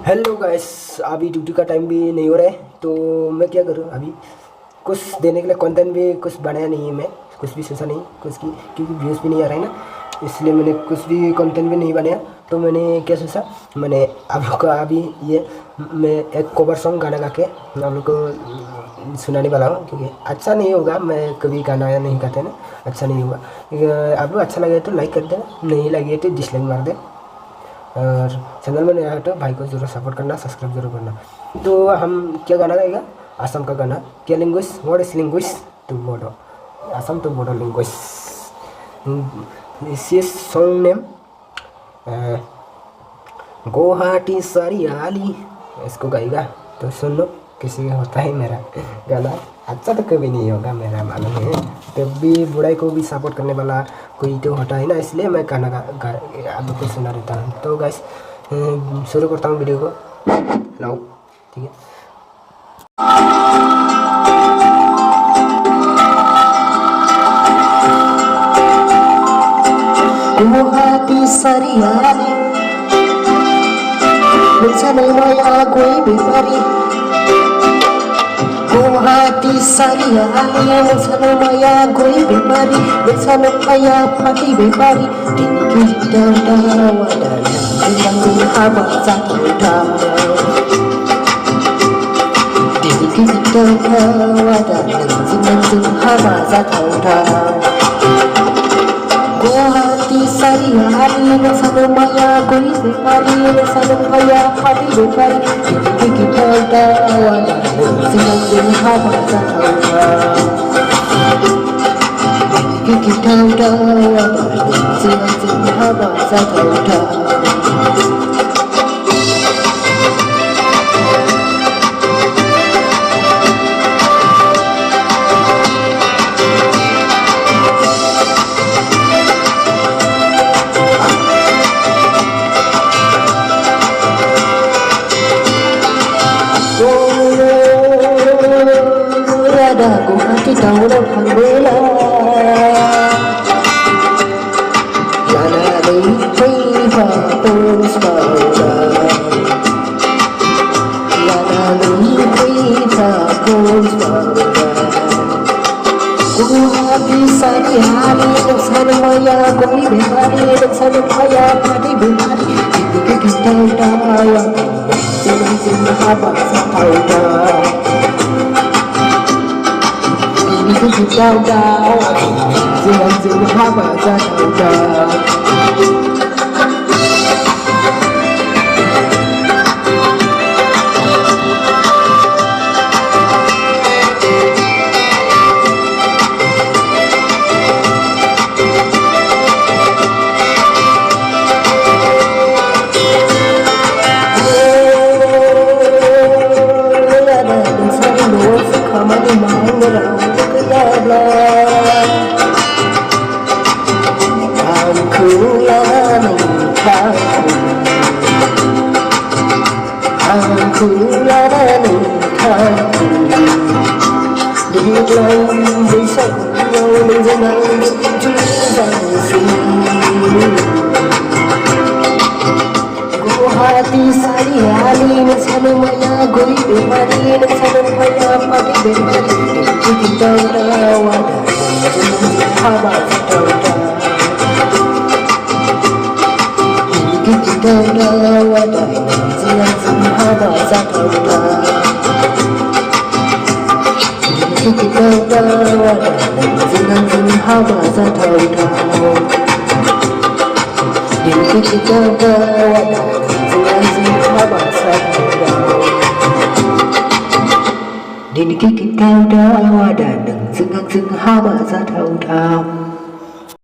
Hello guys, अभी duty का time भी नहीं हो रहा है तो मैं क्या करूँ अभी। कुछ देने के लिए कंटेंट भी कुछ बनाया नहीं है, मैं कुछ भी सोचा नहीं कुछ की, क्योंकि व्यूज़ भी नहीं आ रहा है ना, इसलिए मैंने कुछ भी कंटेंट भी नहीं बनाया। तो मैंने क्या सोचा, मैंने आप लोग का अभी ये मैं एक कवर सॉन्ग गाना गा के आप लोग को सुनाने वाला हूँ, क्योंकि अच्छा नहीं होगा, मैं कभी गाना नहीं गाते ना, अच्छा नहीं होगा। आप लोग अच्छा लगे तो लाइक कर देना, नहीं लगे तो डिसलाइक मार दे। और चैनल में नया है तो भाई को ज़रूर सपोर्ट करना, सब्सक्राइब जरूर करना। तो हम क्या गाना गाएगा, असम का गाना। क्या language, what is language to Bodo, Assam to Bodo language. इस सॉन्ग नेम गुवाहाटी सरियाली, इसको गाएगा। तो सुन लो किसी होता है मेरा गाना, अच्छा तो कभी नहीं होगा मेरा मालूम है, कभी बुढ़ाई को भी सपोर्ट करने वाला कोई तो होता है ना, इसलिए मैं गाना आप लोग को सुना देता हूँ। तो गाइस शुरू करता हूँ वीडियो को, लाओ ठीक है। Guwahati सरियाली Maya gue bebari Guwahati sariali Maya gue bebari Maya pagi bebari Dini kita dawa dan Dengan abang satu dawa Dini kita dawa dan Dengan abang satu dawa Guwahati sariali Maya gue bebari Maya pagi bebari Dini kita dawa dan Dengan abang satu dawa Kita dawa dan Dengan abang satu dawa Aku hati tahu dan hanggula Lana di hiva pun sepauda Lana di hiva pun sepauda Ku hati sari-hari Doksan maya koi bihari Doksan maya padi bihari Ketika kita daya Sini-sini habang sepauda Kita dawa, zin haba zata Aku ladani aku Dihilang bisa ku menjenang Jum'zasi Guwahati sariali Nasana maya goi bemari Nasana maya padi bemari Kita dawa Jum'zasi haba setauda Kita dawa Zin haba setauda Kita dawa Zin haba setauda Kita dawa Zin haba setauda Dini kita dawa dan Zin haba setauda